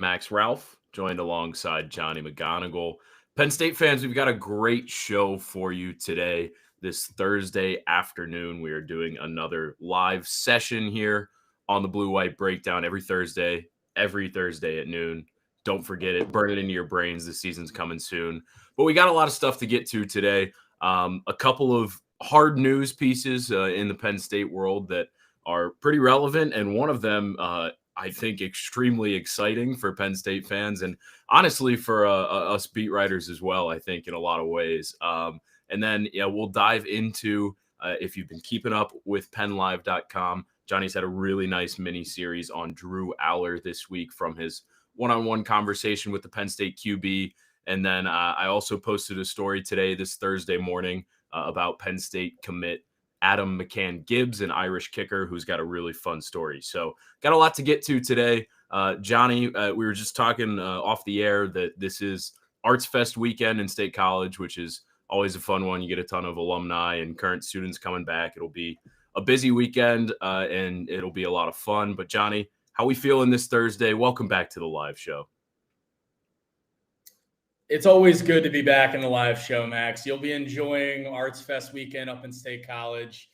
Max Ralph, joined alongside Johnny McGonigal. Penn State fans, we've got a great show for you today. This Thursday afternoon, we are doing another live session here on the Blue White Breakdown every Thursday at noon. Don't forget it. Burn it into your brains. The season's coming soon. But we got a lot of stuff to get to today. A couple of hard news pieces in the Penn State world that are pretty relevant, and one of them I think extremely exciting for Penn State fans and honestly for us beat writers as well, I think in a lot of ways. And then we'll dive into, if you've been keeping up with PennLive.com, Johnny's had a really nice mini series on Drew Allar this week from his one-on-one conversation with the Penn State QB. And then I also posted a story today, this Thursday morning, about Penn State commit Adam McCann-Gibbs, an Irish kicker who's got a really fun story. So got a lot to get to today. Johnny, we were just talking off the air that this is Arts Fest weekend in State College, which is always a fun one. You get a ton of alumni and current students coming back. It'll be a busy weekend and it'll be a lot of fun. But Johnny, how we feeling this Thursday? Welcome back to the live show. It's always good to be back in the live show, Max. You'll be enjoying Arts Fest weekend up in State College.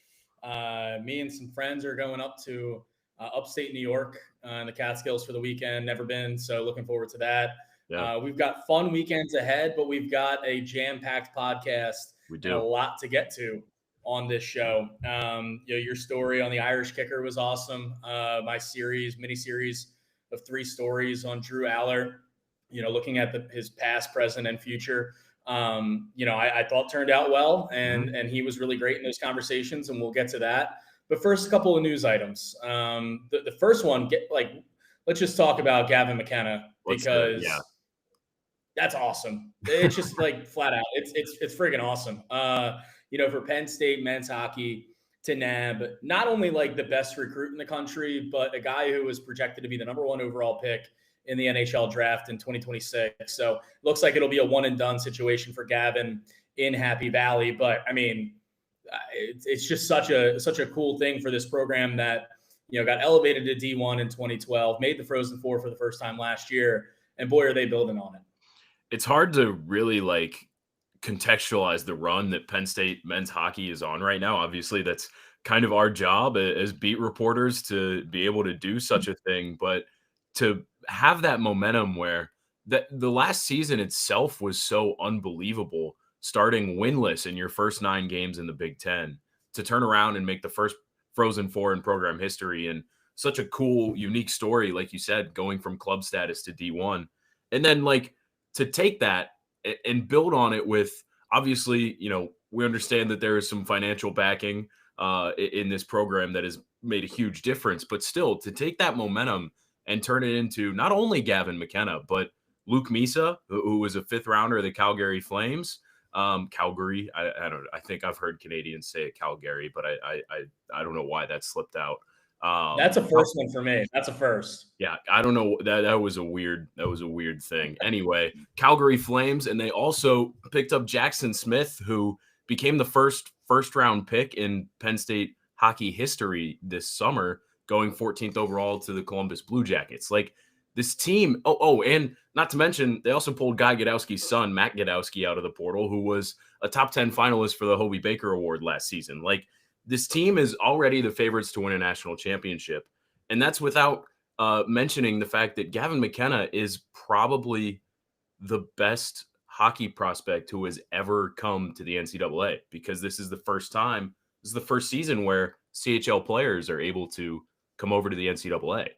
Me and some friends are going up to upstate New York in the Catskills for the weekend. Never been, so looking forward to that. Yeah. We've got fun weekends ahead, but we've got a jam-packed podcast. We do. And a lot to get to on this show. Your story on the Irish kicker was awesome. My mini series of 3 stories on Drew Allar, looking at his past, present, and future, I thought turned out well, and he was really great in those conversations, and we'll get to that. But first, a couple of news items. The first one, let's just talk about Gavin McKenna, because that's awesome. It's just flat out, it's friggin' awesome. For Penn State men's hockey to nab not only the best recruit in the country, but a guy who was projected to be the number 1 overall pick in the NHL draft in 2026. So looks like it'll be a one and done situation for Gavin in Happy Valley. But I mean, it's just such a cool thing for this program that, got elevated to D1 in 2012, made the Frozen Four for the first time last year. And boy, are they building on it. It's hard to really contextualize the run that Penn State men's hockey is on right now. Obviously that's kind of our job as beat reporters to be able to do such a thing, but to have that momentum where the last season itself was so unbelievable, starting winless in your first 9 games in the Big Ten, to turn around and make the first Frozen Four in program history, and such a cool, unique story, like you said, going from club status to D1. And then to take that and build on it with, obviously, we understand that there is some financial backing in this program that has made a huge difference, but still to take that momentum and turn it into not only Gavin McKenna, but Luke Misa, who was a 5th rounder of the Calgary Flames. Calgary, I don't know. I think I've heard Canadians say it Calgary, but I don't know why that slipped out. That's a first one for me. That's a first. Yeah, I don't know. That was a weird thing. Anyway, Calgary Flames, and they also picked up Jackson Smith, who became the first round pick in Penn State hockey history this summer, going 14th overall to the Columbus Blue Jackets. This team, and not to mention, they also pulled Guy Godowski's son, Matt Godowski, out of the portal, who was a top 10 finalist for the Hobie Baker Award last season. This team is already the favorites to win a national championship. And that's without mentioning the fact that Gavin McKenna is probably the best hockey prospect who has ever come to the NCAA, because this is the first season where CHL players are able to come over to the NCAA.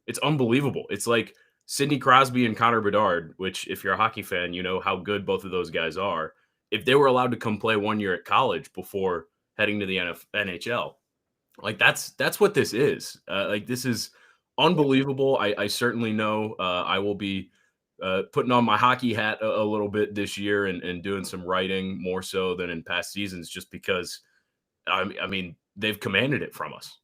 It's unbelievable. It's like Sidney Crosby and Connor Bedard, which if you're a hockey fan, you know how good both of those guys are. If they were allowed to come play 1 year at college before heading to the NHL, that's what this is. This is unbelievable. I certainly know I will be putting on my hockey hat a little bit this year and doing some writing more so than in past seasons, just because I mean, they've commanded it from us.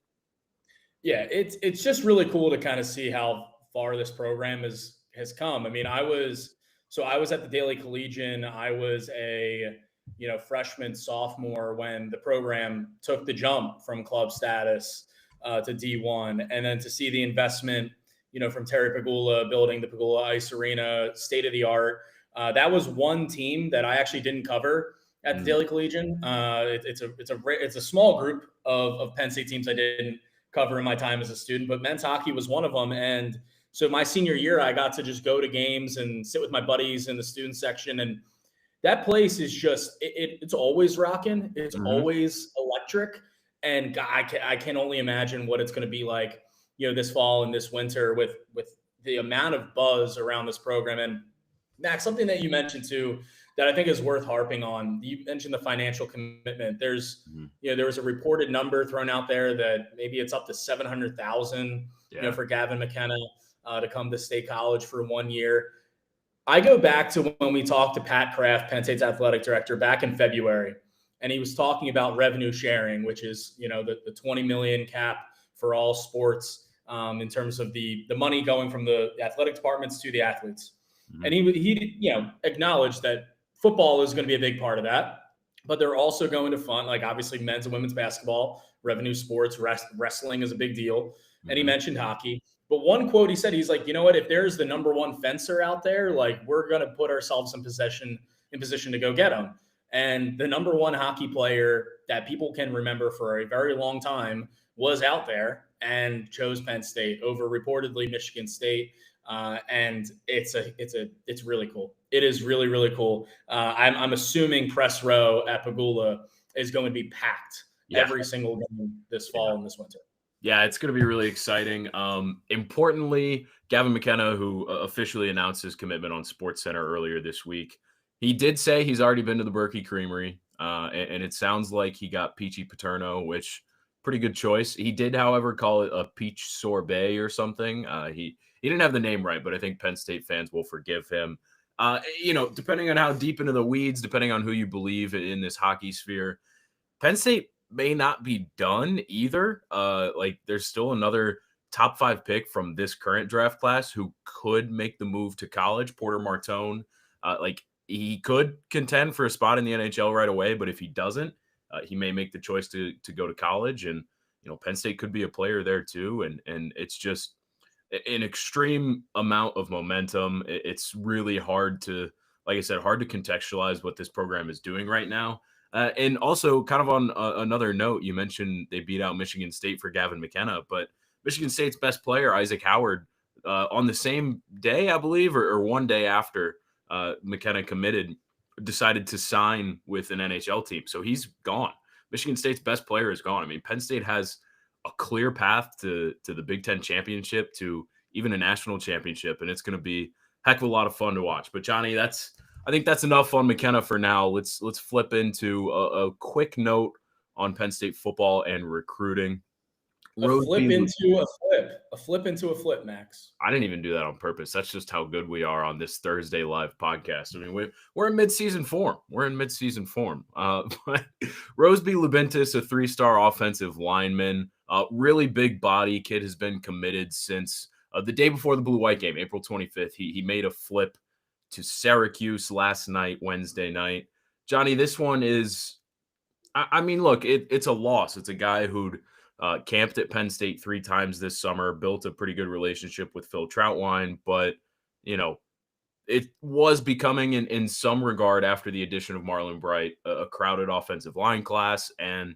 Yeah, it's just really cool to kind of see how far this program has come. I mean, I was at the Daily Collegian. I was a freshman, sophomore when the program took the jump from club status to D1, and then to see the investment from Terry Pegula building the Pegula Ice Arena, state of the art. That was one team that I actually didn't cover at the Daily Collegian. It's a small group of Penn State teams I didn't cover in my time as a student, but men's hockey was one of them. And so my senior year, I got to just go to games and sit with my buddies in the student section. And that place is just, it's always rocking. It's always electric. And I can only imagine what it's going to be like, this fall and this winter with the amount of buzz around this program. And Max, something that you mentioned too, that I think is worth harping on. You mentioned the financial commitment. There was a reported number thrown out there that maybe it's up to $700,000, for Gavin McKenna to come to State College for 1 year. I go back to when we talked to Pat Kraft, Penn State's athletic director, back in February, and he was talking about revenue sharing, which is, the 20 million cap for all sports in terms of the money going from the athletic departments to the athletes. And he acknowledged that football is going to be a big part of that, but they're also going to fund, like, obviously men's and women's basketball, revenue sports, wrestling is a big deal. And he mentioned hockey. But one quote he said, he's like, you know what, if there's the number one fencer out there, like, we're going to put ourselves in position to go get him. And the number one hockey player that people can remember for a very long time was out there and chose Penn State over reportedly Michigan State. And it's really cool. It is really, really cool. I'm assuming press row at Pegula is going to be packed every single game this fall and this winter. Yeah, it's going to be really exciting. Importantly, Gavin McKenna, who officially announced his commitment on SportsCenter earlier this week, he did say he's already been to the Berkey Creamery, and it sounds like he got peachy paterno, which pretty good choice. He did, however, call it a peach sorbet or something. He didn't have the name right, but I think Penn State fans will forgive him. Depending on how deep into the weeds, depending on who you believe in this hockey sphere, Penn State may not be done either. There's still another top 5 pick from this current draft class who could make the move to college. Porter Martone, he could contend for a spot in the NHL right away, but if he doesn't, he may make the choice to go to college. And, Penn State could be a player there too. And it's just an extreme amount of momentum. It's really hard to, like I said, hard to contextualize what this program is doing right now. And also, kind of on another note, you mentioned they beat out Michigan State for Gavin McKenna, but Michigan State's best player, Isaac Howard, on the same day, I believe, or one day after McKenna committed, decided to sign with an NHL team. So he's gone. Michigan State's best player is gone. I mean, Penn State has a clear path to the Big Ten championship, to even a national championship, and it's going to be a heck of a lot of fun to watch. But Johnny, I think that's enough on McKenna for now. Let's flip into a quick note on Penn State football and recruiting. A flip into a flip, Max. I didn't even do that on purpose. That's just how good we are on this Thursday live podcast. I mean, we're in midseason form. But Roseby Lubintis, a 3-star offensive lineman, really big body. Kid has been committed since the day before the blue-white game, April 25th. He made a flip to Syracuse last night, Wednesday night. Johnny, this one is, look, it's a loss. It's a guy who'd camped at Penn State 3 times this summer, built a pretty good relationship with Phil Troutwine, but, it was becoming, in some regard, after the addition of Marlon Bright, a crowded offensive line class. And,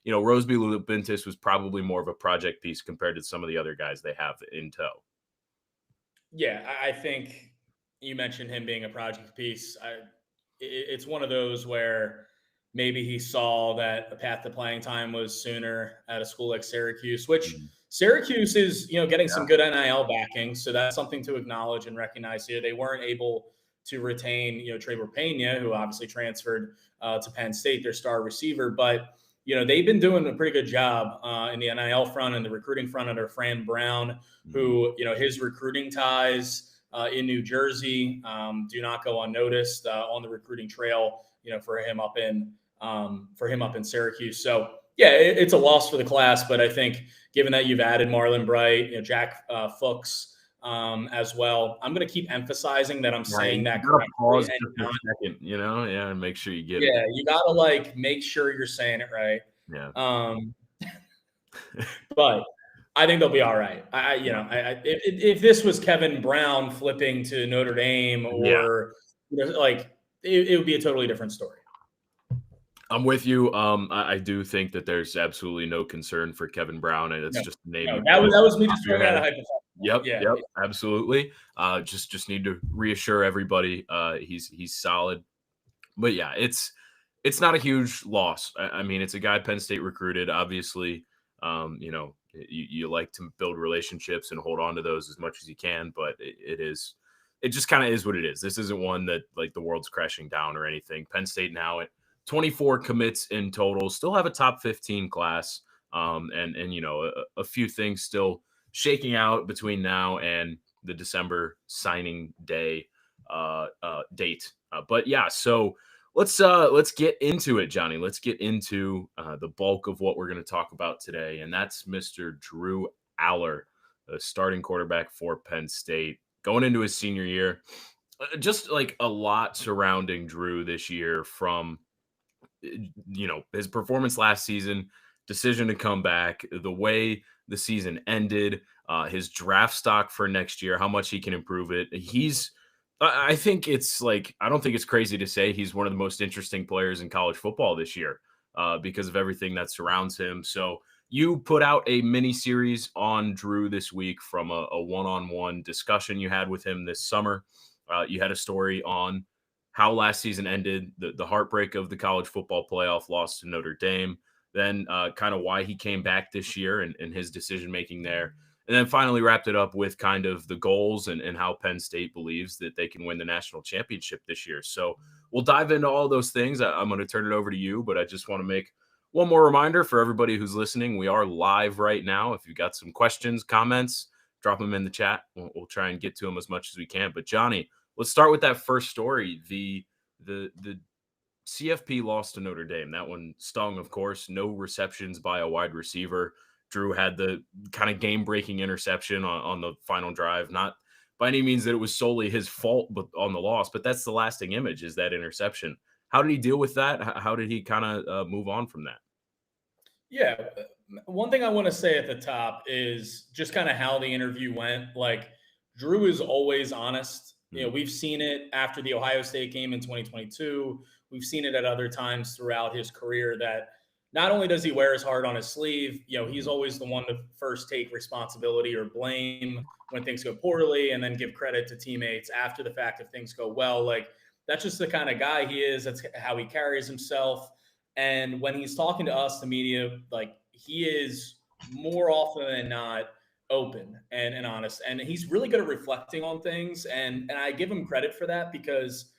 Roseby Lubintis was probably more of a project piece compared to some of the other guys they have in tow. Yeah, I think you mentioned him being a project piece. It's one of those where maybe he saw that the path to playing time was sooner at a school like Syracuse, which Syracuse is, getting some good NIL backing. So that's something to acknowledge and recognize here. They weren't able to retain, Trevor Pena, who obviously transferred to Penn State, their star receiver. But, they've been doing a pretty good job in the NIL front and the recruiting front under Fran Brown, who, his recruiting ties in New Jersey do not go unnoticed on the recruiting trail, for him up in Syracuse. So yeah, it's a loss for the class, but I think given that you've added Marlon Bright, Jack Fuchs as well, I'm going to keep emphasizing that I'm saying that correctly. Pause just a second, and make sure you get it. Yeah, you got to make sure you're saying it right. Yeah. But I think they'll be all right. If this was Kevin Brown flipping to Notre Dame Yeah. or it would be a totally different story. I'm with you. I do think that there's absolutely no concern for Kevin Brown, and it's just a name. That was me just throwing out a hypothetical. Yep, absolutely. Just need to reassure everybody he's solid. But yeah, it's not a huge loss. I mean, it's a guy Penn State recruited. Obviously, you like to build relationships and hold on to those as much as you can, but it just kind of is what it is. This isn't one that like the world's crashing down or anything. Penn State now at 24 commits in total, still have a top 15 class, and a few things still shaking out between now and the December signing day date. But yeah, so let's get into it, Johnny. Let's get into the bulk of what we're going to talk about today, and that's Mr. Drew Allar, the starting quarterback for Penn State, going into his senior year. Just like a lot surrounding Drew this year, from his performance last season, decision to come back, the way the season ended, his draft stock for next year, how much he can improve it. I think it's like, I don't think it's crazy to say he's one of the most interesting players in college football this year because of everything that surrounds him. So you put out a mini series on Drew this week from a one-on-one discussion you had with him this summer. You had a story on how last season ended, the heartbreak of the college football playoff loss to Notre Dame, then kind of why he came back this year and his decision-making there. And then finally wrapped it up with kind of the goals and how Penn State believes that they can win the national championship this year. So we'll dive into all those things. I'm going to turn it over to you, but I just want to make one more reminder for everybody who's listening. We are live right now. If you've got some questions, comments, drop them in the chat. We'll try and get to them as much as we can. But Johnny, let's start with that first story. The CFP lost to Notre Dame. That one stung, of course. No receptions by a wide receiver. Drew had the kind of game-breaking interception on the final drive. Not by any means that it was solely his fault but on the loss, but that's the lasting image, is that interception. How did he deal with that? How did he kind of move on from that? Yeah. One thing I want to say at the top is just kind of how the interview went. Like, Drew is always honest. We've seen it after the Ohio State game in 2022. We've seen it at other times throughout his career that not only does he wear his heart on his sleeve, he's always the one to first take responsibility or blame when things go poorly and then give credit to teammates after the fact if things go well. Like, that's just the kind of guy he is. That's how he carries himself. And when he's talking to us, the media, like, he is more often than not open and honest. And he's really good at reflecting on things. And I give him credit for that because,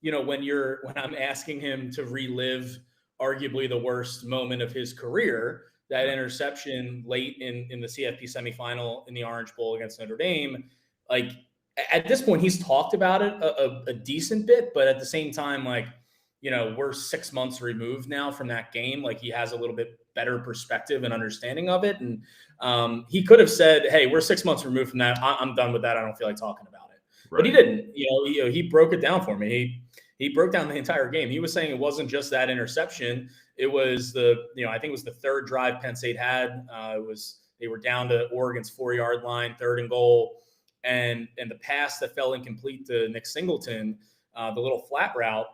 when I'm asking him to relive arguably the worst moment of his career, that interception late in the CFP semifinal in the Orange Bowl against Notre Dame, like, at this point, he's talked about it a decent bit, but at the same time, like, we're 6 months removed now from that game. Like, he has a little bit better perspective and understanding of it. And he could have said, hey, we're 6 months removed from that. I'm done with that. I don't feel like talking about it. Right. But he didn't. He broke it down for me. He broke down the entire game. He was saying it wasn't just that interception. It was I think it was the third drive Penn State had. They were down to Oregon's 4-yard line, 3rd and goal. And the pass that fell incomplete to Nick Singleton, the little flat route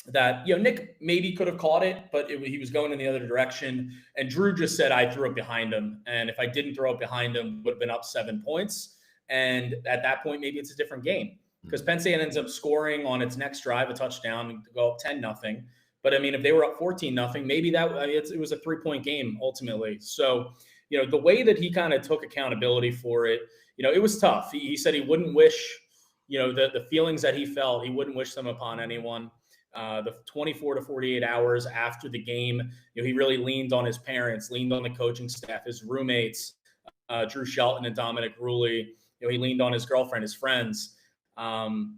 that, Nick maybe could have caught it, but he was going in the other direction. And Drew just said, I threw it behind him. And if I didn't throw it behind him, would have been up 7 points. And at that point, maybe it's a different game. Because Penn State ends up scoring on its next drive a touchdown to go up 10-0. But I mean, if they were up 14-0, maybe it was a 3-point game ultimately. So, the way that he kind of took accountability for it, it was tough. He said he wouldn't wish, the feelings that he felt, he wouldn't wish them upon anyone. The 24 to 48 hours after the game, he really leaned on his parents, leaned on the coaching staff, his roommates, Drew Shelton and Dominic Ruley. He leaned on his girlfriend, his friends.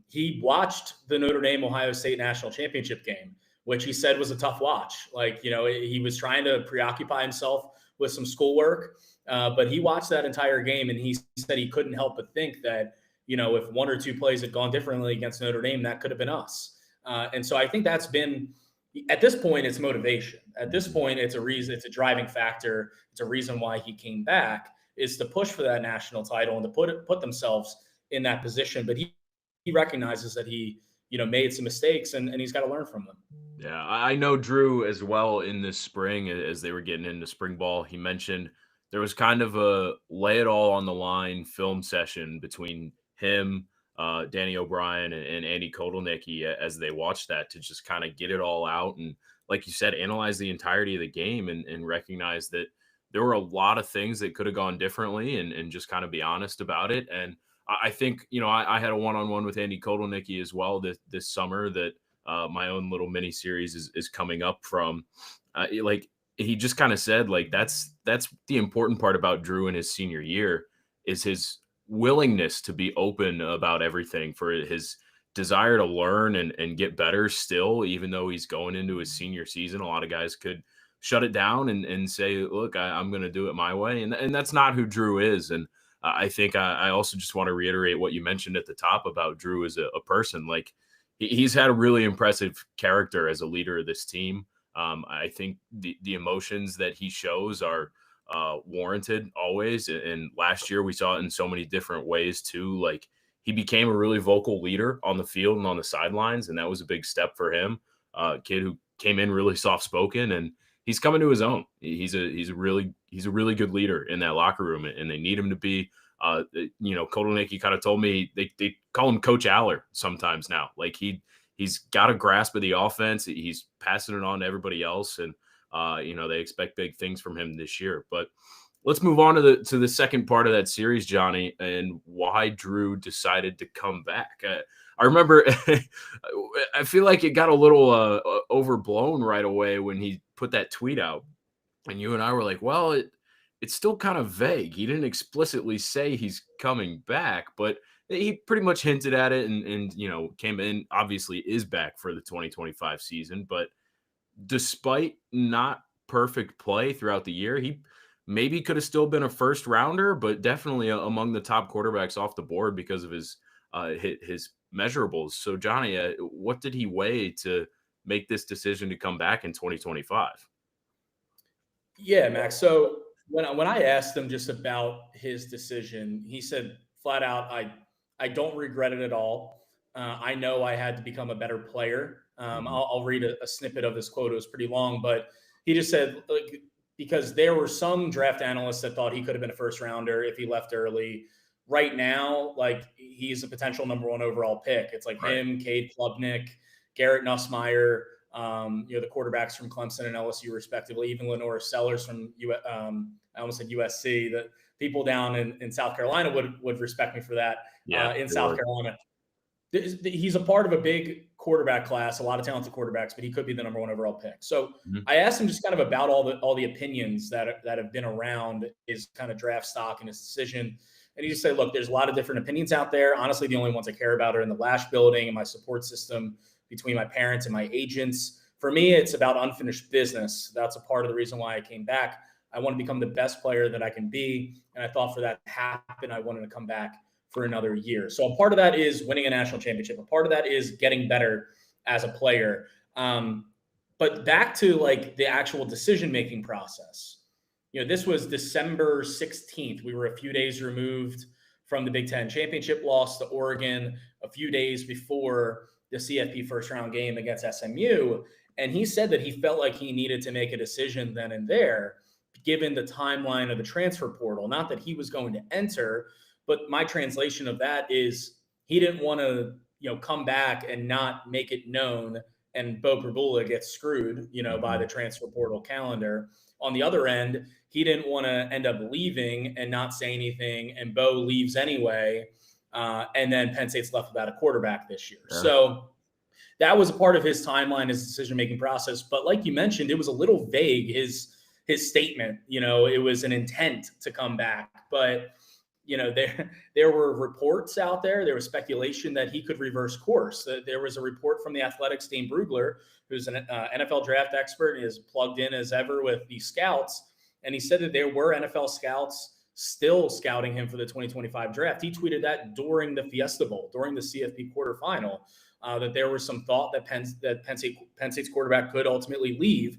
He watched the Notre Dame Ohio State national championship game, which he said was a tough watch. Like, he was trying to preoccupy himself with some schoolwork, but he watched that entire game and he said he couldn't help but think that, if 1 or 2 plays had gone differently against Notre Dame, that could have been us. And so I think that's been, at this point, it's motivation. At this point, it's a reason, it's a driving factor. It's a reason why he came back. is to push for that national title and to put themselves in that position. But he recognizes that he, made some mistakes and he's got to learn from them. Yeah, I know Drew as well in this spring as they were getting into spring ball. He mentioned there was kind of a lay it all on the line film session between him, Danny O'Brien, and Andy Kotelnicki as they watched that to just kind of get it all out. And like you said, analyze the entirety of the game and recognize that there were a lot of things that could have gone differently and just kind of be honest about it. And I think, I had a one-on-one with Andy Kotelnicki as well this summer that my own little mini series is coming up from. Like he just kind of said, like that's the important part about Drew in his senior year is his willingness to be open about everything, for his desire to learn and get better still, even though he's going into his senior season. A lot of guys could shut it down and say, look, I'm going to do it my way. And that's not who Drew is. And I think I also just want to reiterate what you mentioned at the top about Drew as a person. Like he's had a really impressive character as a leader of this team. I think the emotions that he shows are warranted always. And last year we saw it in so many different ways too. Like he became a really vocal leader on the field and on the sidelines, and that was a big step for him. Kid who came in really soft spoken, and he's coming to his own. He's a really good leader in that locker room, and they need him to be. Kotelnicki kind of told me they call him Coach Allar sometimes now. Like he's got a grasp of the offense. He's passing it on to everybody else, and they expect big things from him this year. But let's move on to the second part of that series, Johnny, and why Drew decided to come back. I remember I feel like it got a little overblown right away when he put that tweet out, and you and I were like, well, it's still kind of vague. He didn't explicitly say he's coming back, but he pretty much hinted at it and came in, obviously is back for the 2025 season. But despite not perfect play throughout the year, he maybe could have still been a first rounder, but definitely among the top quarterbacks off the board because of his measurables. So Johnny, what did he weigh to make this decision to come back in 2025? Yeah, Max. So when I asked him just about his decision, he said flat out, I don't regret it at all. I know I had to become a better player. I'll read a snippet of this quote. It was pretty long, but he just said, because there were some draft analysts that thought he could have been a first rounder if he left early. Right now, like he's a potential number 1 overall pick. It's like right. him, Cade Klubnik, Garrett Nussmeier, the quarterbacks from Clemson and LSU respectively, even Lenore Sellers from I almost said USC. The people down in South Carolina would respect me for that. In South Carolina, he's a part of a big quarterback class, a lot of talented quarterbacks, but he could be the number 1 overall pick. So I asked him just kind of about all the opinions that have been around his kind of draft stock and his decision. And he just said, look, there's a lot of different opinions out there. Honestly, the only ones I care about are in the Lash building and my support system between my parents and my agents. For me, it's about unfinished business. That's a part of the reason why I came back. I want to become the best player that I can be. And I thought for that to happen, I wanted to come back for another year. So a part of that is winning a national championship. A part of that is getting better as a player. But back to like the actual decision-making process. This was December 16th. We were a few days removed from the Big Ten championship loss to Oregon, a few days before the CFP first round game against SMU. And he said that he felt like he needed to make a decision then and there, given the timeline of the transfer portal. Not that he was going to enter, but my translation of that is he didn't want to, come back and not make it known and Bo Prabula gets screwed, by the transfer portal calendar. On the other end, he didn't want to end up leaving and not say anything, and Bo leaves anyway. And then Penn State's left without a quarterback this year. Yeah. So that was a part of his timeline, his decision-making process. But like you mentioned, it was a little vague, his statement. It was an intent to come back. But, there were reports out there. There was speculation that he could reverse course. There was a report from the Athletics, Dane Brugler, who's an NFL draft expert and is plugged in as ever with the scouts. And he said that there were NFL scouts still scouting him for the 2025 draft. He tweeted that during the Fiesta Bowl, during the CFP quarterfinal, that there was some thought that Penn State's quarterback could ultimately leave.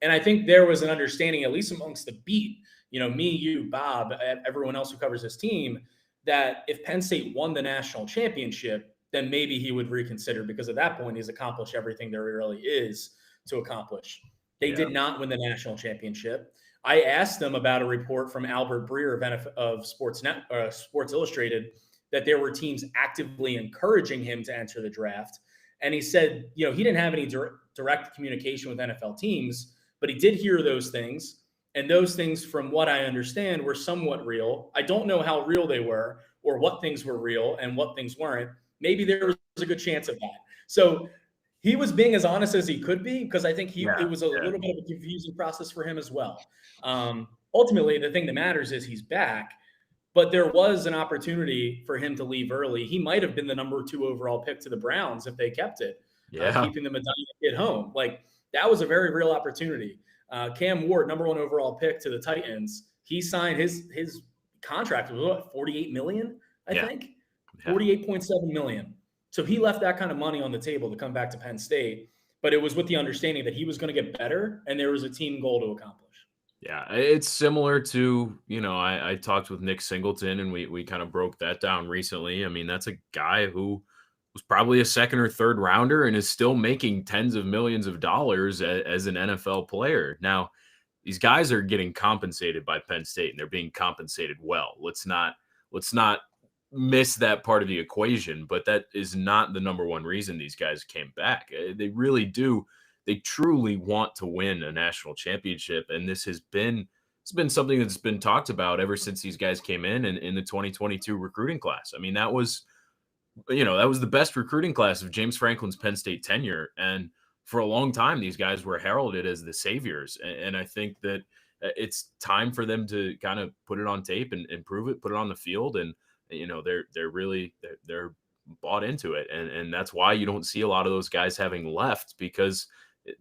And I think there was an understanding, at least amongst the beat, me, you, Bob, everyone else who covers this team, that if Penn State won the national championship, then maybe he would reconsider, because at that point he's accomplished everything there really is to accomplish. They did not win the national championship. I asked them about a report from Albert Breer of Sports Illustrated that there were teams actively encouraging him to enter the draft. And he said, he didn't have any direct communication with NFL teams, but he did hear those things. And those things, from what I understand, were somewhat real. I don't know how real they were, or what things were real and what things weren't. Maybe there was a good chance of that. So he was being as honest as he could be, because I think it was a little bit of a confusing process for him as well. Ultimately, the thing that matters is he's back, but there was an opportunity for him to leave early. He might have been the number 2 overall pick to the Browns if they kept it, keeping the Medina kid home. Like, that was a very real opportunity. Cam Ward, number 1 overall pick to the Titans, he signed his contract was what, $48 million, I think? $48.7 million. So he left that kind of money on the table to come back to Penn State, but it was with the understanding that he was going to get better and there was a team goal to accomplish. Yeah, it's similar to, I talked with Nick Singleton, and we kind of broke that down recently. I mean, that's a guy who was probably a 2nd or 3rd rounder and is still making tens of millions of dollars as an NFL player. Now, these guys are getting compensated by Penn State, and they're being compensated well. Let's not miss that part of the equation, but that is not the number one reason these guys came back. They really do. They truly want to win a national championship, and it's been something that's been talked about ever since these guys came in the 2022 recruiting class. I mean, that was the best recruiting class of James Franklin's Penn State tenure, and for a long time, these guys were heralded as the saviors. And I think that it's time for them to kind of put it on tape and prove it, put it on the field, and they're bought into it, and that's why you don't see a lot of those guys having left, because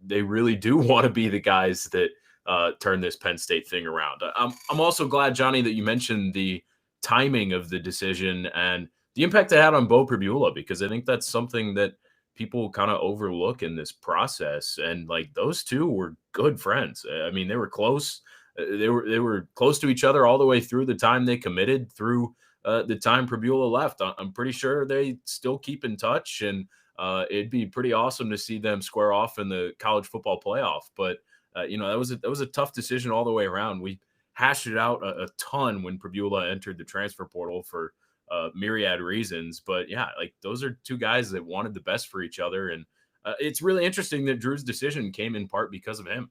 they really do want to be the guys that turn this Penn State thing around. I'm also glad, Johnny, that you mentioned the timing of the decision and the impact it had on Beau Pribula, because I think that's something that people kind of overlook in this process. And like, those two were good friends. I mean, they were close. They were close to each other all the way through the time they committed, through the time Pribula left. I'm pretty sure they still keep in touch, and it'd be pretty awesome to see them square off in the college football playoff. But that was a tough decision all the way around. We hashed it out a ton when Pribula entered the transfer portal for myriad reasons. But yeah, like, those are two guys that wanted the best for each other, and it's really interesting that Drew's decision came in part because of him.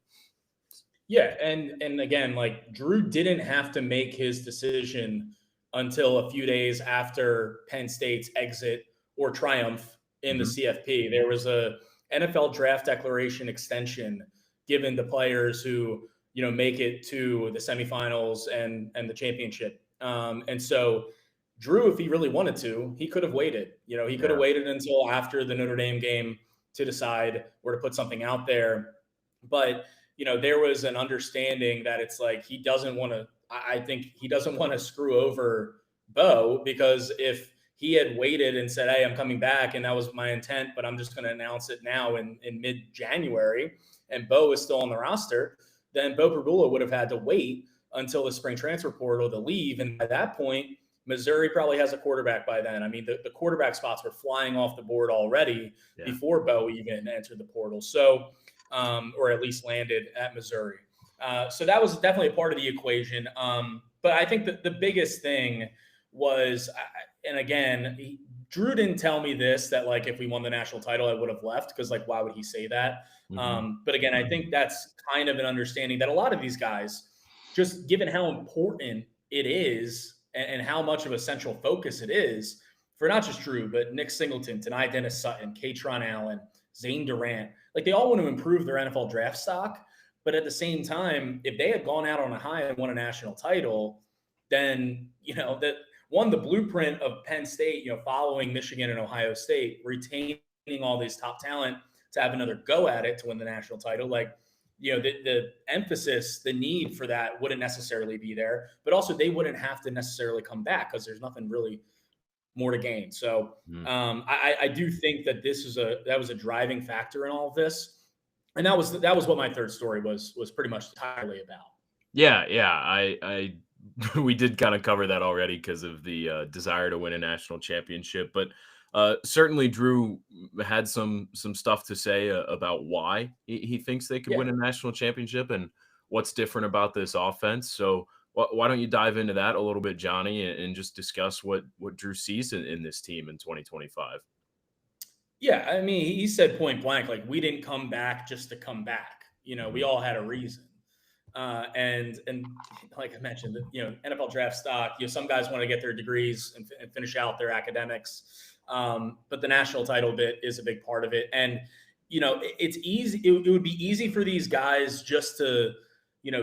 Yeah, and again, like, Drew didn't have to make his decision until a few days after Penn State's exit or triumph in the CFP. There was a NFL draft declaration extension given to players who, make it to the semifinals and the championship. And so Drew, if he really wanted to, he could have waited. He could have waited until after the Notre Dame game to decide where to put something out there. But, there was an understanding that it's like, he doesn't want to, I think he doesn't want to screw over Beau, because if he had waited and said, hey, I'm coming back, and that was my intent, but I'm just going to announce it now in mid-January, and Beau is still on the roster, then Beau Pribula would have had to wait until the spring transfer portal to leave. And by that point, Missouri probably has a quarterback by then. I mean, the quarterback spots were flying off the board already before Beau even entered the portal. So, or at least landed at Missouri. So that was definitely a part of the equation. But I think that the biggest thing was, and again, Drew didn't tell me this, that like, if we won the national title, I would have left, because like, why would he say that? But again, I think that's kind of an understanding that a lot of these guys, just given how important it is and how much of a central focus it is for not just Drew, but Nick Singleton, Tanai Dennis Sutton, Katron Allen, Zane Durant, like, they all want to improve their NFL draft stock. But at the same time, if they had gone out on a high and won a national title, then, that the blueprint of Penn State, following Michigan and Ohio State, retaining all these top talent to have another go at it to win the national title, like, the emphasis, the need for that wouldn't necessarily be there, but also they wouldn't have to necessarily come back, because there's nothing really more to gain. So I do think that that was a driving factor in all of this. And that was what my third story was pretty much entirely about. Yeah, yeah. I we did kind of cover that already because of the desire to win a national championship, but certainly Drew had some stuff to say about why he thinks they could Yeah. win a national championship and what's different about this offense. So why don't you dive into that a little bit, Johnny, and just discuss what Drew sees in this team in 2025? Yeah, I mean, he said point blank, like, we didn't come back just to come back. We Mhm. all had a reason. And like I mentioned, NFL draft stock. Some guys want to get their degrees and finish out their academics, but the national title bit is a big part of it. And it's easy. It would be easy for these guys just to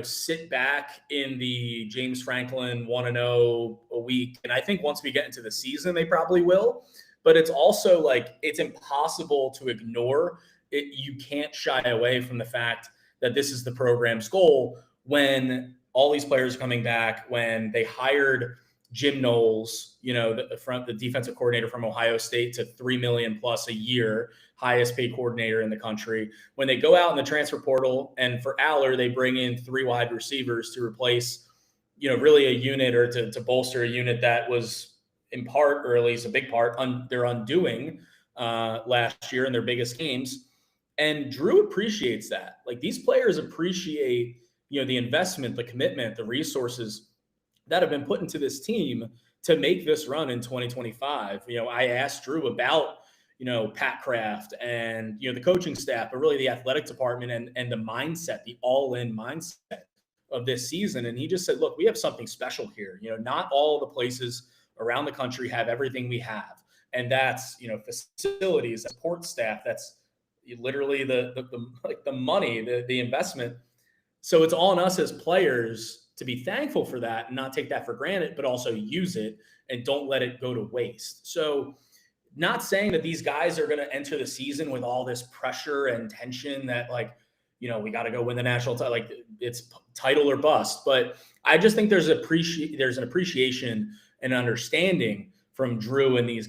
sit back in the James Franklin 1-0 a week. And I think once we get into the season, they probably will. But it's also like it's impossible to ignore it. You can't shy away from the fact that this is the program's goal when all these players are coming back, when they hired Jim Knowles, the defensive coordinator from Ohio State, to $3 million plus a year, highest paid coordinator in the country. When they go out in the transfer portal, and for Allar, they bring in 3 wide receivers to replace, really a unit, or to bolster a unit that was in part, or at least a big part, their undoing last year in their biggest games. And Drew appreciates that. Like, these players appreciate, the investment, the commitment, the resources that have been put into this team to make this run in 2025. I asked Drew about, Pat Kraft and, the coaching staff, but really the athletic department and the mindset, the all-in mindset of this season. And he just said, look, we have something special here. Not all the places around the country have everything we have. And that's, facilities, support staff, that's literally the money, the investment. So it's on us as players to be thankful for that and not take that for granted, but also use it and don't let it go to waste. So, not saying that these guys are going to enter the season with all this pressure and tension that, like, we got to go win the national title, like it's title or bust. But I just think there's an appreciation and understanding from Drew and these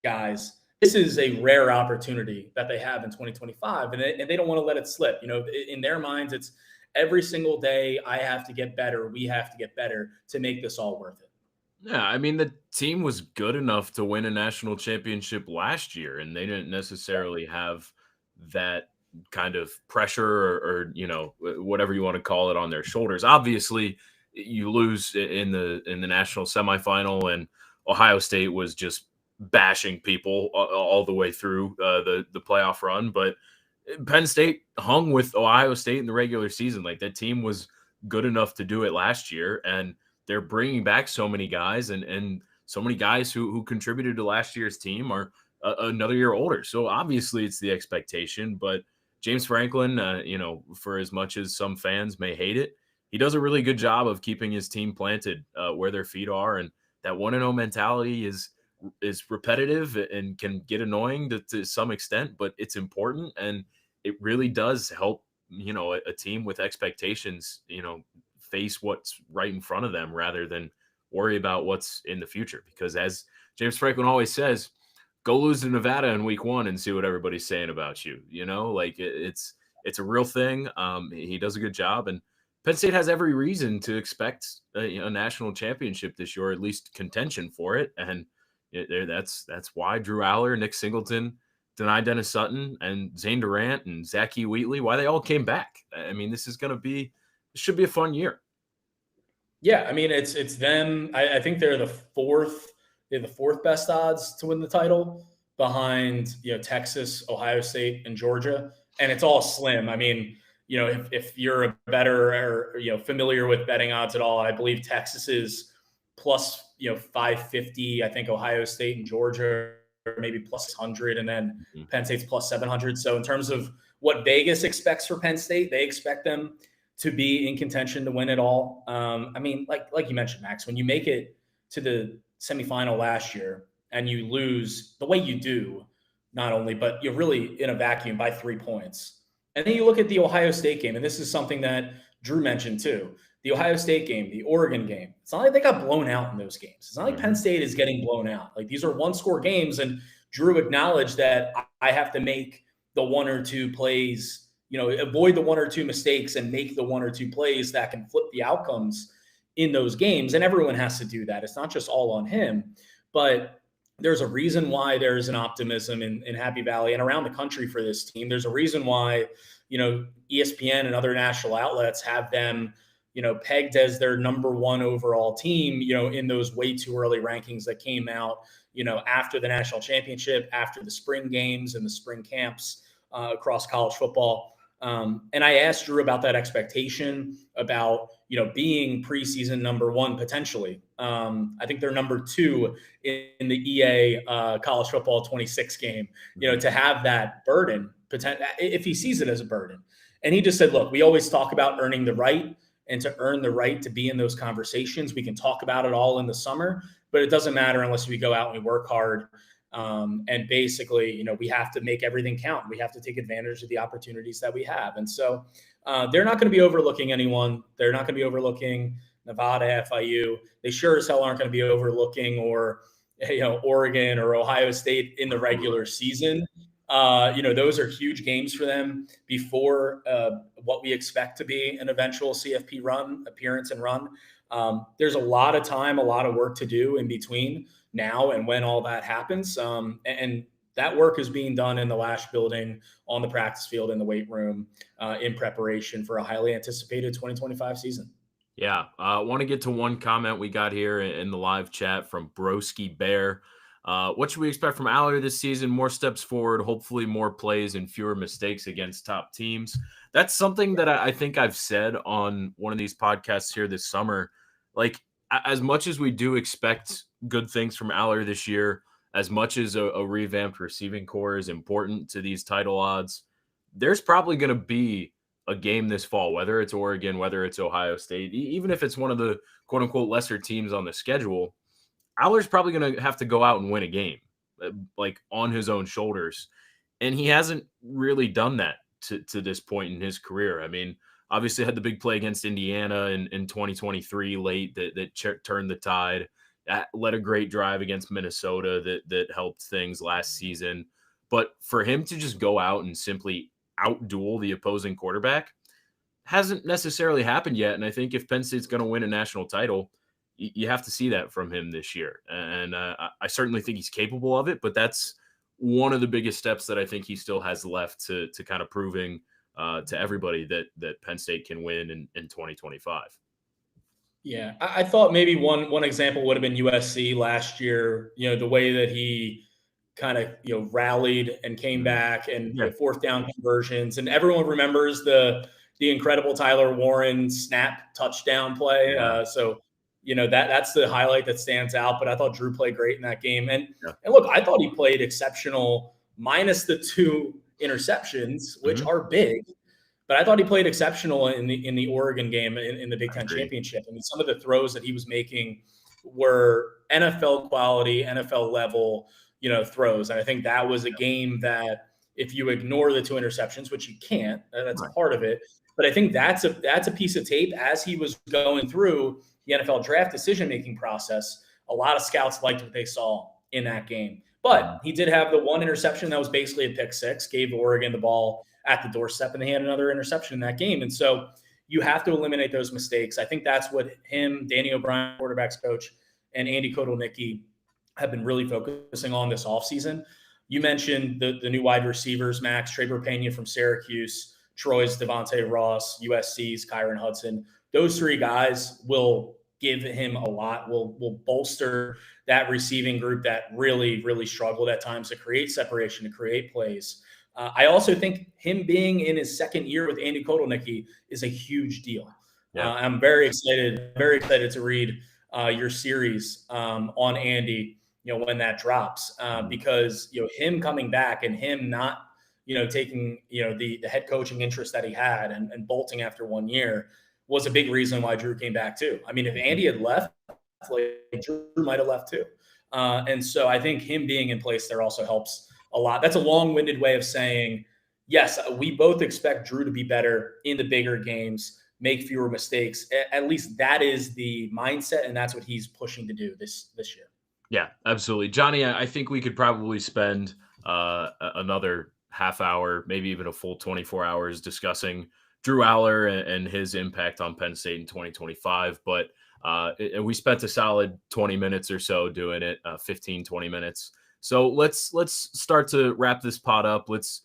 guys. This is a rare opportunity that they have in 2025, and they don't want to let it slip. In their minds, it's every single day I have to get better. We have to get better to make this all worth it. Yeah, I mean, the team was good enough to win a national championship last year, and they didn't necessarily have that kind of pressure or whatever you want to call it on their shoulders. Obviously, you lose in the national semifinal, and Ohio State was just bashing people all the way through the playoff run. But Penn State hung with Ohio State in the regular season. Like, that team was good enough to do it last year, and they're bringing back so many guys, and so many guys who contributed to last year's team are another year older. So obviously it's the expectation, but James Franklin, for as much as some fans may hate it, he does a really good job of keeping his team planted where their feet are. And that 1-0 mentality is repetitive and can get annoying to some extent, but it's important. And it really does help, a team with expectations, face what's right in front of them rather than worry about what's in the future. Because as James Franklin always says, go lose to Nevada in week 1 and see what everybody's saying about you. Like, it's a real thing. He does a good job, and Penn State has every reason to expect a national championship this year, or at least contention for it. And that's why Drew Allar, Nick Singleton, Denai Dennis Sutton, and Zane Durant and Zachy Wheatley, why they all came back. I mean, this should be a fun year. Yeah, I mean, it's them. I think they're the fourth. They have the fourth best odds to win the title, behind Texas, Ohio State, and Georgia, and it's all slim. I mean, if you're a better, or familiar with betting odds at all, I believe Texas is plus 550. I think Ohio State and Georgia are maybe plus 100, and then Mhm. Penn State's plus 700. So in terms of what Vegas expects for Penn State, they expect them to be in contention to win it all. I mean, like you mentioned, Max, when you make it to the semifinal last year and you lose the way you do, not only, but you're really in a vacuum by 3 points. And then you look at the Ohio State game, and this is something that Drew mentioned too. The Ohio State game, the Oregon game, it's not like they got blown out in those games. It's not like Penn State is getting blown out. Like, these are 1-score games, and Drew acknowledged that I have to make the 1 or 2 plays, avoid the one or two mistakes and make the one or two plays that can flip the outcomes in those games. And everyone has to do that. It's not just all on him, but there's a reason why there's an optimism in Happy Valley and around the country for this team. There's a reason why, ESPN and other national outlets have them, pegged as their number one overall team, in those way too early rankings that came out, after the national championship, after the spring games and the spring camps across college football. And I asked Drew about that expectation about, being preseason number one potentially. I think they're number two in the EA college football 26 game, to have that burden, if he sees it as a burden. And he just said, look, we always talk about earning the right, and to earn the right to be in those conversations. We can talk about it all in the summer, but it doesn't matter unless we go out and we work hard. And basically, we have to make everything count. We have to take advantage of the opportunities that we have. And so they're not going to be overlooking anyone. They're not going to be overlooking Nevada, FIU. They sure as hell aren't going to be overlooking Oregon or Ohio State in the regular season. Those are huge games for them before what we expect to be an eventual CFP appearance and run. There's a lot of time, a lot of work to do in between now and when all that happens. And that work is being done in the Lash building, on the practice field, in the weight room, in preparation for a highly anticipated 2025 season. Yeah. I want to get to one comment we got here in the live chat from Broski Bear. What should we expect from Allar this season? More steps forward, hopefully more plays and fewer mistakes against top teams. That's something that I think I've said on one of these podcasts here this summer. Like, as much as we do expect good things from Allar this year, as much as a revamped receiving core is important to these title odds, there's probably going to be a game this fall, whether it's Oregon, whether it's Ohio State, even if it's one of the quote unquote lesser teams on the schedule. Allar's probably going to have to go out and win a game, like on his own shoulders. And he hasn't really done that to this point in his career. I mean, obviously had the big play against Indiana in 2023 late that turned the tide. That led a great drive against Minnesota that helped things last season. But for him to just go out and simply outduel the opposing quarterback hasn't necessarily happened yet. And I think if Penn State's going to win a national title, you have to see that from him this year. And I certainly think he's capable of it, but that's one of the biggest steps that I think he still has left to kind of proving to everybody that Penn State can win in 2025. Yeah, I thought maybe one example would have been USC last year, the way that he kind of, rallied and came back and fourth down conversions. And everyone remembers the incredible Tyler Warren snap touchdown play. Yeah. That's the highlight that stands out. But I thought Drew played great in that game. And look, I thought he played exceptional, minus the 2 interceptions, which are big. But I thought he played exceptional in the Oregon game in the Big Ten championship. I mean, some of the throws that he was making were NFL quality, NFL level, throws. And I think that was a game that, if you ignore the 2 interceptions, which you can't, that's a part of it. But I think that's a piece of tape as he was going through the NFL draft decision-making process. A lot of scouts liked what they saw in that game. But he did have the 1 interception that was basically a pick six, gave Oregon the ball at the doorstep, and they had another interception in that game. And so you have to eliminate those mistakes. I think that's what him, Danny O'Brien, quarterback's coach, and Andy Kotelnicki have been really focusing on this offseason. You mentioned the new wide receivers, Max, Traver Pena from Syracuse, Troy's Devontae Ross, USC's Kyron Hudson. Those 3 guys will give him a lot, will bolster that receiving group that really, really struggled at times to create separation, to create plays. I also think him being in his second year with Andy Kotelnicki is a huge deal. Yeah. I'm very excited to read your series on Andy, when that drops, because, him coming back and him not, taking, the head coaching interest that he had and bolting after 1 year was a big reason why Drew came back too. I mean, if Andy had left, Drew might have left too. And so I think him being in place there also helps a lot. That's a long-winded way of saying, yes, we both expect Drew to be better in the bigger games, make fewer mistakes. At least that is the mindset, and that's what he's pushing to do this year. Yeah, absolutely. Johnny, I think we could probably spend another half hour, maybe even a full 24 hours discussing Drew Allar and his impact on Penn State in 2025. But and we spent a solid 20 minutes or so doing it, 15, 20 minutes. So let's start to wrap this pod up. Let's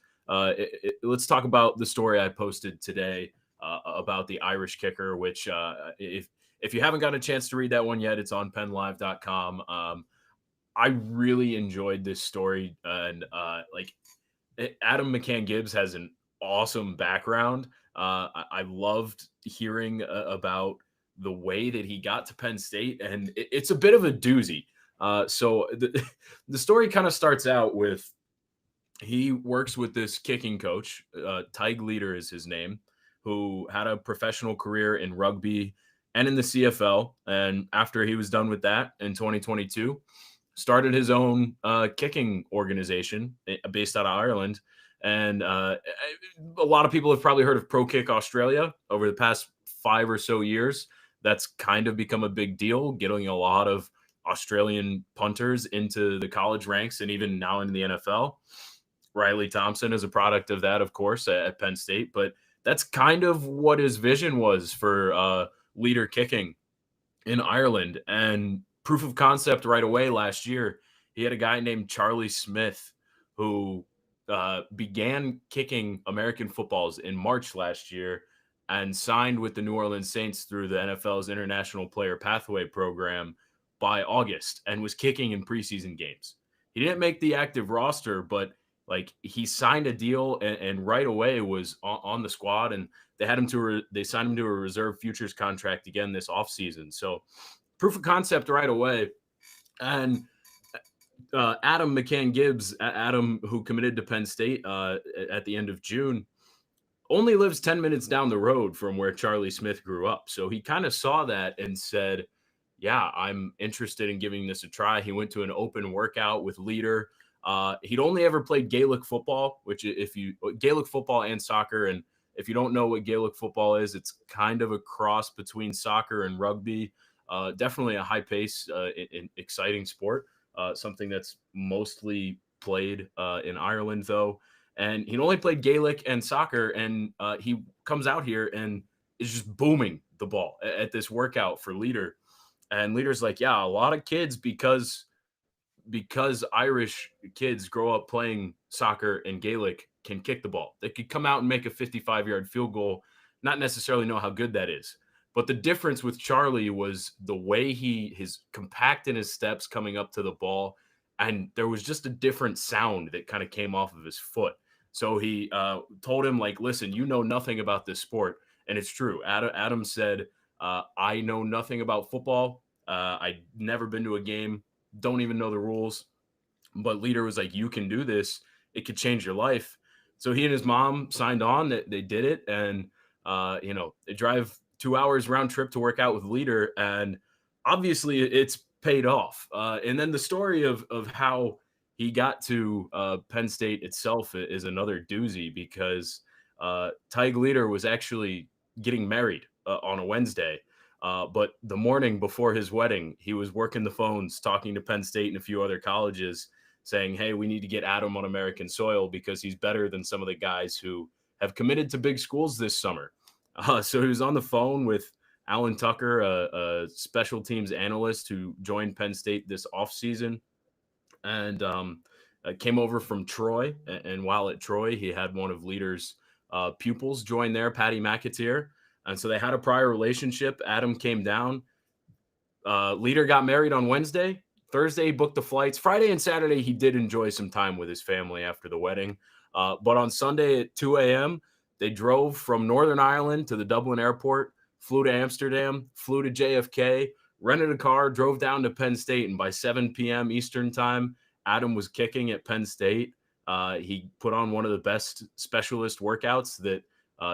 talk about the story I posted today about the Irish kicker, which if you haven't got a chance to read that one yet, it's on PennLive.com. I really enjoyed this story, and Adam McCann-Gibbs has an awesome background. I loved hearing about the way that he got to Penn State, and it's a bit of a doozy. So the story kind of starts out with he works with this kicking coach, Tig Leader is his name, who had a professional career in rugby and in the CFL. And after he was done with that in 2022, started his own kicking organization based out of Ireland. And a lot of people have probably heard of Pro Kick Australia over the past 5 or so years. That's kind of become a big deal, getting a lot of Australian punters into the college ranks and even now in the NFL. Riley Thompson is a product of that, of course, at Penn State. But that's kind of what his vision was for leader kicking in Ireland. And proof of concept right away last year, he had a guy named Charlie Smith who began kicking American footballs in March last year and signed with the New Orleans Saints through the NFL's International Player Pathway Program by August and was kicking in preseason games. He didn't make the active roster, but he signed a deal and right away was on the squad, and they had him they signed him to a reserve futures contract again this offseason. So proof of concept right away. And Adam McCann-Gibbs, Adam, who committed to Penn State at the end of June, only lives 10 minutes down the road from where Charlie Smith grew up. So he kind of saw that and said, yeah, I'm interested in giving this a try. He went to an open workout with Leader. He'd only ever played Gaelic football, Gaelic football and soccer. And if you don't know what Gaelic football is, it's kind of a cross between soccer and rugby. Definitely a high pace, exciting sport. Something that's mostly played in Ireland, though. And he'd only played Gaelic and soccer, and he comes out here and is just booming the ball at this workout for Leader. And Leader's like, yeah, a lot of kids, because Irish kids grow up playing soccer and Gaelic, can kick the ball. They could come out and make a 55-yard field goal, not necessarily know how good that is. But the difference with Charlie was the way his compact in his steps coming up to the ball, and there was just a different sound that kind of came off of his foot. So he told him, listen, you know nothing about this sport. And it's true. Adam said, I know nothing about football. I'd never been to a game, don't even know the rules. But Leader was like, you can do this. It could change your life. So he and his mom signed on. They did it. And, they drive 2 hours round trip to work out with Leader. And obviously it's paid off. And then the story of how he got to Penn State itself is another doozy, because Tig Leader was actually getting married on a Wednesday. But the morning before his wedding, he was working the phones, talking to Penn State and a few other colleges, saying, hey, we need to get Adam on American soil because he's better than some of the guys who have committed to big schools this summer. So he was on the phone with Alan Tucker, a special teams analyst who joined Penn State this offseason, and came over from Troy. And while at Troy, he had one of Leader's pupils join there, Patty McAteer. And so they had a prior relationship. Adam came down. Leader got married on Wednesday. Thursday, he booked the flights. Friday and Saturday, he did enjoy some time with his family after the wedding. But on Sunday at 2 a.m., they drove from Northern Ireland to the Dublin airport, flew to Amsterdam, flew to JFK, rented a car, drove down to Penn State. And by 7 p.m. Eastern time, Adam was kicking at Penn State. He put on one of the best specialist workouts that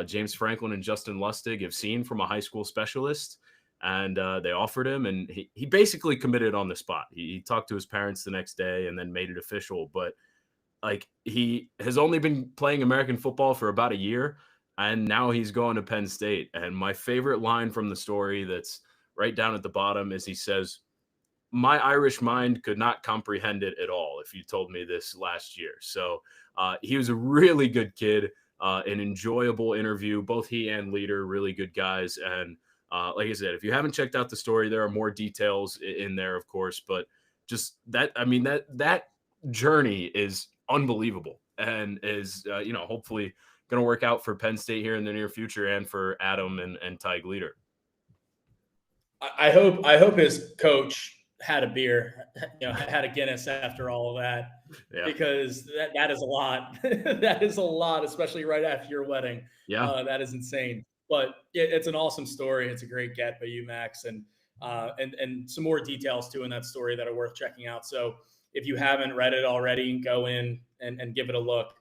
James Franklin and Justin Lustig have seen from a high school specialist. And they offered him, and he basically committed on the spot. He talked to his parents the next day and then made it official. But he has only been playing American football for about a year, and now he's going to Penn State. And my favorite line from the story that's right down at the bottom is he says, my Irish mind could not comprehend it at all if you told me this last year. So he was a really good kid, an enjoyable interview. Both he and Leader, really good guys. And like I said, if you haven't checked out the story, there are more details in there, of course. But just that, I mean, that journey is unbelievable and is, hopefully going to work out for Penn State here in the near future and for Adam and Tig Leader. I hope his coach had a beer, had a Guinness after all of that, because that is a lot. That is a lot, especially right after your wedding. Yeah, that is insane. But it's an awesome story. It's a great get by you, Max, and some more details too in that story that are worth checking out. So if you haven't read it already, go in and give it a look,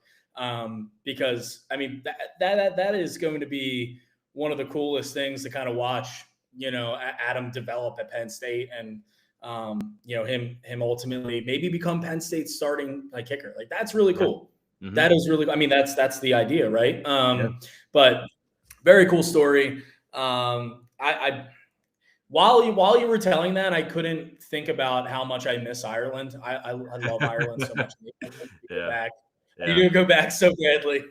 because I mean that is going to be one of the coolest things to kind of watch. Adam develop at Penn State, and him ultimately maybe become Penn State's starting kicker. Like, that's really cool. Yeah. Mm-hmm. That is really, I mean, that's the idea, right? But very cool story. I while you were telling that, I couldn't think about how much I miss Ireland. I love Ireland so much. Yeah. You do go back so badly.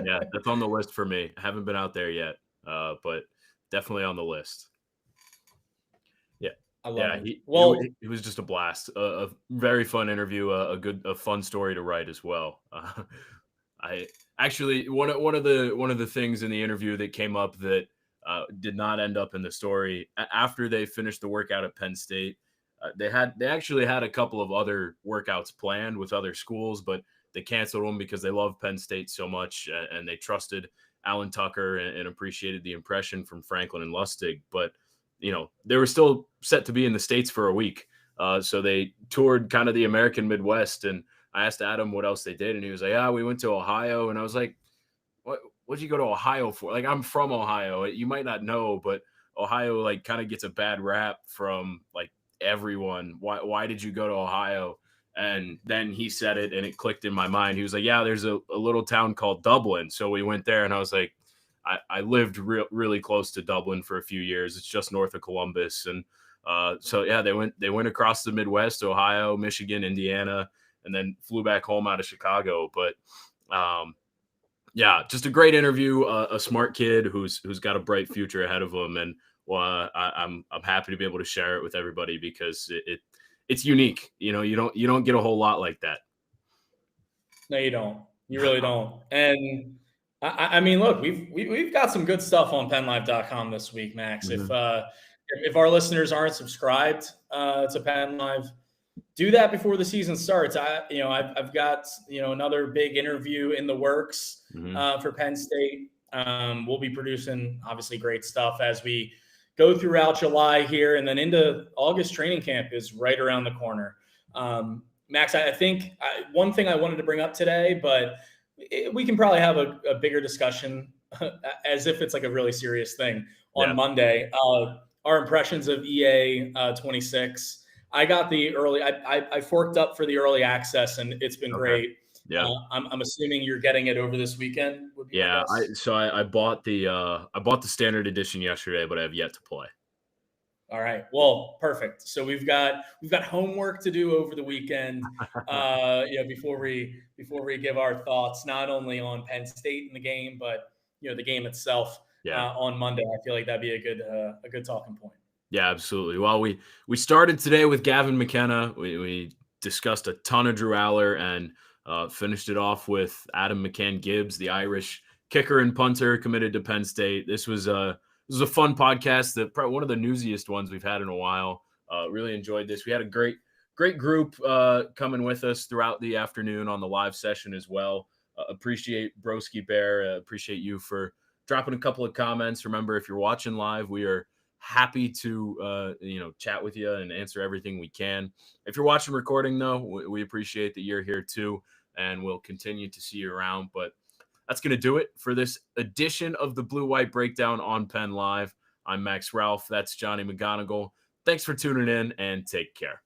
Yeah, that's on the list for me. I haven't been out there yet, but definitely on the list. I love it. It was just a blast. A very fun interview. A fun story to write as well. I actually one of the things in the interview that came up that did not end up in the story, after they finished the workout at Penn State, they actually had a couple of other workouts planned with other schools, but they canceled them because they love Penn State so much, and they trusted Alan Tucker and appreciated the impression from Franklin and Lustig. But they were still set to be in the States for a week. So they toured kind of the American Midwest. And I asked Adam what else they did. And he was like, we went to Ohio. And I was like, what'd you go to Ohio for? Like, I'm from Ohio. You might not know, but Ohio kind of gets a bad rap from everyone. Why did you go to Ohio? And then he said it and it clicked in my mind. He was like, there's a little town called Dublin. So we went there, and I was like, I lived really close to Dublin for a few years. It's just north of Columbus. And they went across the Midwest, Ohio, Michigan, Indiana, and then flew back home out of Chicago. But just a great interview, a smart kid who's got a bright future ahead of him. And I'm happy to be able to share it with everybody, because it's unique. You don't get a whole lot like that. No, you don't. You really don't. And I mean, look, we've got some good stuff on PennLive.com this week, Max. Mm-hmm. If our listeners aren't subscribed to PennLive, do that before the season starts. I've got another big interview in the works for Penn State. We'll be producing obviously great stuff as we go throughout July here, and then into August. Training camp is right around the corner. Max, I think one thing I wanted to bring up today, but we can probably have a bigger discussion as if it's a really serious thing on Monday. Our impressions of EA 26. I got the early. I forked up for the early access, and it's been great. Yeah, I'm assuming you're getting it over this weekend. Yeah, I bought the standard edition yesterday, but I have yet to play. All right. Well, perfect. So we've got homework to do over the weekend. Before we give our thoughts, not only on Penn State in the game, but the game itself on Monday. I feel like that'd be a good talking point. Yeah, absolutely. Well, we started today with Gavin McKenna. We discussed a ton of Drew Allar, and finished it off with Adam McCann-Gibbs, the Irish kicker and punter committed to Penn State. This was a fun podcast, that probably one of the newsiest ones we've had in a while. Really enjoyed this. We had a great group coming with us throughout the afternoon on the live session as well. Appreciate Broski Bear. Appreciate you for dropping a couple of comments. Remember, if you're watching live, we are happy to chat with you and answer everything we can. If you're watching recording, though, we appreciate that you're here too, and we'll continue to see you around. But that's going to do it for this edition of the Blue White Breakdown on PennLive. I'm Max Ralph. That's Johnny McGonigal. Thanks for tuning in, and take care.